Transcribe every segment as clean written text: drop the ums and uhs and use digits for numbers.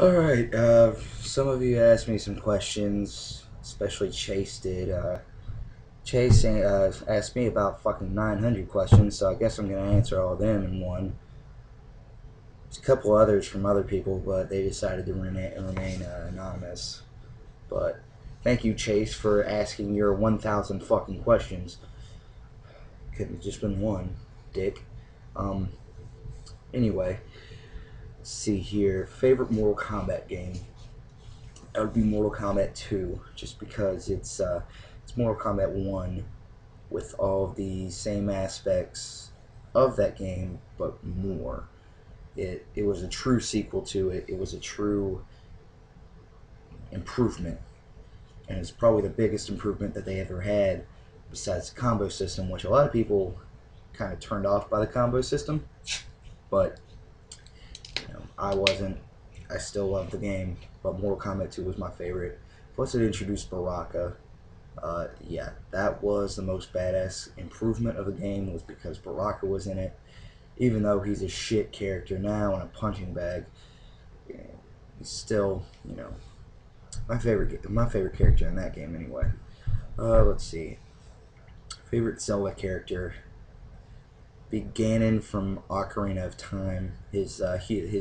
Alright, some of you asked me some questions, especially Chase did. Chase asked me about fucking 900 questions, so I guess I'm gonna answer all of them in one. There's a couple others from other people, but they decided to remain anonymous. But thank you, Chase, for asking your 1,000 fucking questions. Couldn't have just been one, dick. Um, anyway, let's see here. Favorite Mortal Kombat game? That would be Mortal Kombat 2, just because it's Mortal Kombat 1 with all of the same aspects of that game, but more. It was a true sequel to it. It was a true improvement, and it's probably the biggest improvement that they ever had, besides the combo system, which a lot of people kind of turned off by the combo system, but I wasn't. I still love the game, but Mortal Kombat 2 was my favorite. Plus, it introduced Baraka. Yeah, that was the most badass improvement of the game, was because Baraka was in it. Even though he's a shit character now and a punching bag, he's still, my favorite character in that game anyway. Let's see. Favorite Zelda character. Big Ganon from Ocarina of Time. His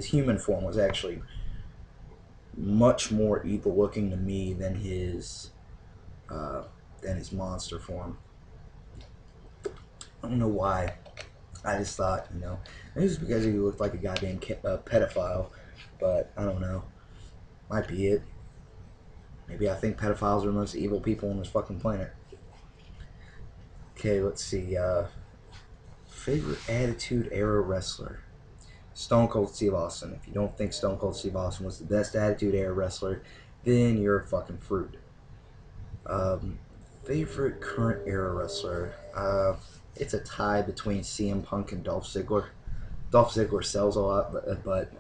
human form was actually much more evil looking to me uh, than his monster form. I don't know why. I just thought, maybe it's because he looked like a goddamn pedophile, but I don't know. Might be it. Maybe I think pedophiles are the most evil people on this fucking planet. Okay, let's see. Favorite Attitude Era wrestler? Stone Cold Steve Austin. If you don't think Stone Cold Steve Austin was the best Attitude Era wrestler, then you're a fucking fruit. Um, Favorite current era wrestler? It's a tie between CM Punk and Dolph Ziggler. Dolph Ziggler sells a lot, but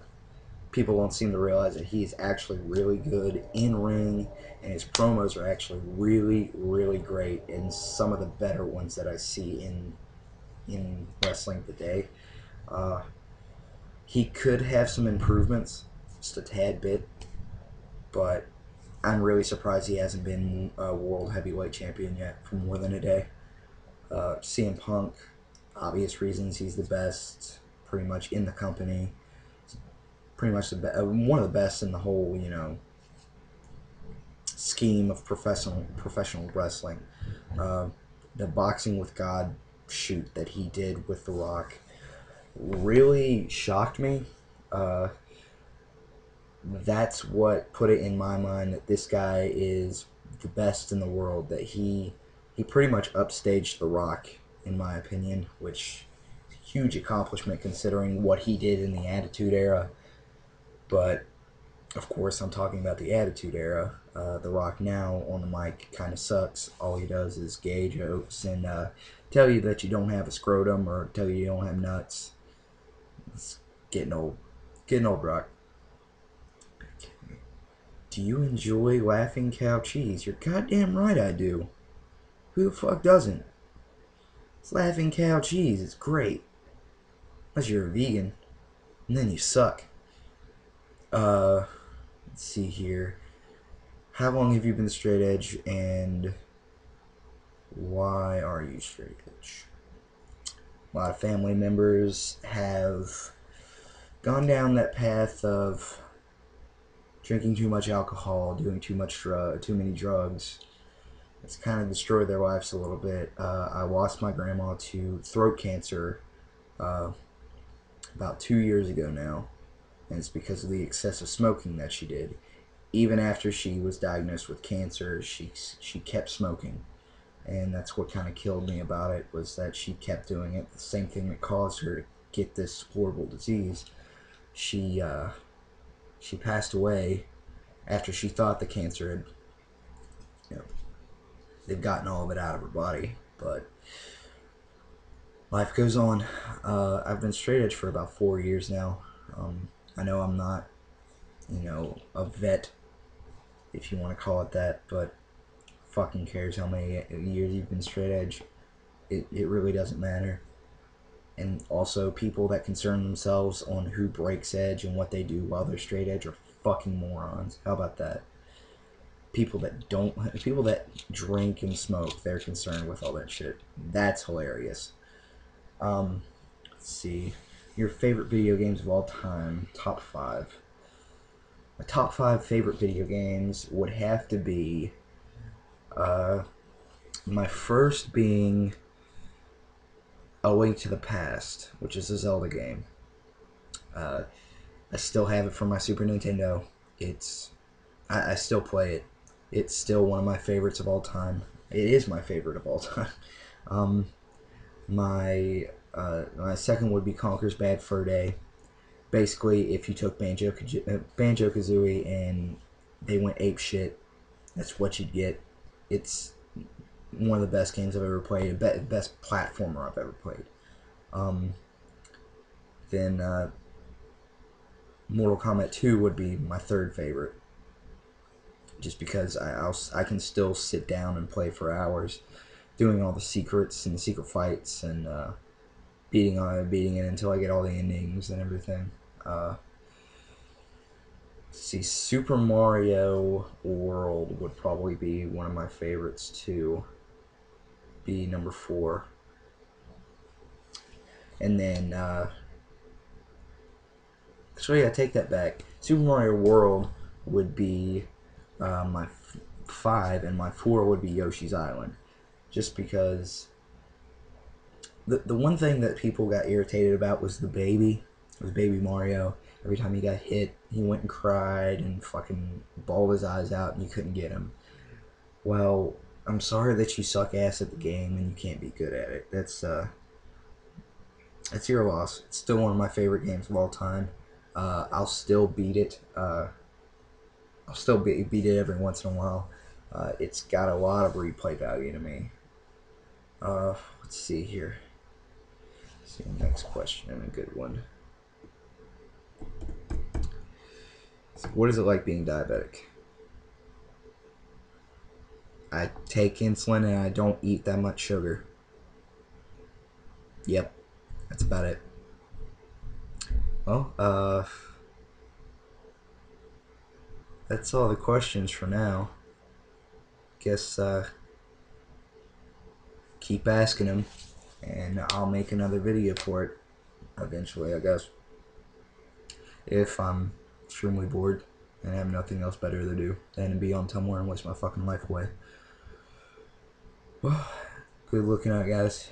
people don't seem to realize that he's actually really good in ring, and his promos are actually really, really great, and some of the better ones that I see in wrestling today. Uh, he could have some improvements, just a tad bit, but I'm really surprised he hasn't been a world heavyweight champion yet for more than a day. CM Punk, obvious reasons, he's the best pretty much in the company. Pretty much one of the best in the whole, scheme of professional wrestling. Uh, the Boxing with God shoot that he did with The Rock really shocked me. Uh, that's what put it in my mind that this guy is the best in the world. That he pretty much upstaged The Rock, in my opinion, which is a huge accomplishment considering what he did in the Attitude Era. But of course, I'm talking about the Attitude Era. The Rock now on the mic kind of sucks. All he does is gay jokes and tell you that you don't have a scrotum or tell you don't have nuts. It's getting old. Getting old, Rock. Do you enjoy Laughing Cow cheese? You're goddamn right I do. Who the fuck doesn't? It's Laughing Cow cheese. It's great. Unless you're a vegan. And then you suck. Let's see here. How long have you been straight edge and why are you straight edge? A lot of family members have gone down that path of drinking too much alcohol, doing too many drugs. It's kind of destroyed their lives a little bit. I lost my grandma to throat cancer uh, about 2 years ago now, and it's because of the excessive smoking that she did. Even after she was diagnosed with cancer, she kept smoking, and that's what kind of killed me about it, was that she kept doing it. The same thing that caused her to get this horrible disease. She she passed away after she thought the cancer had, you know, they've gotten all of it out of her body. But life goes on. I've been straight edge for about 4 years now. I know I'm not, a vet, if you want to call it that, but fucking cares how many years you've been straight edge. It really doesn't matter. And also, people that concern themselves on who breaks edge and what they do while they're straight edge are fucking morons. How about that? People that drink and smoke, they're concerned with all that shit. That's hilarious. Let's see. Your favorite video games of all time, top five. My top five favorite video games would have to be, my first being A Link to the Past, which is a Zelda game. Uh, I still have it from my Super Nintendo. I still play it. It's still one of my favorites of all time. It is my favorite of all time. Um, my second would be Conker's Bad Fur Day. Basically, if you took Banjo Kazooie and they went ape shit, that's what you'd get. It's one of the best games I've ever played. Best platformer I've ever played. Um, then Mortal Kombat 2 would be my third favorite, just because I can still sit down and play for hours, doing all the secrets and the secret fights and beating it until I get all the endings and everything. Let's see, Super Mario World would probably be one of my favorites too. Be number 4, and then actually I take that back. Super Mario World would be my 5, and my 4 would be Yoshi's Island, just because the one thing that people got irritated about was baby Mario. Every time he got hit, he went and cried and fucking bawled his eyes out, and you couldn't get him. Well, I'm sorry that you suck ass at the game and you can't be good at it. That's your loss. It's still one of my favorite games of all time. I'll still beat it. I'll still beat it every once in a while. It's got a lot of replay value to me. Let's see here. Let's see the next question, a good one. So what is it like being diabetic? I take insulin and I don't eat that much sugar. Yep, that's about it. Well, that's all the questions for now. Guess keep asking them, and I'll make another video for it eventually, I guess. If I'm extremely bored and have nothing else better to do than to be on Tumblr and waste my fucking life away. Well, good looking out, guys.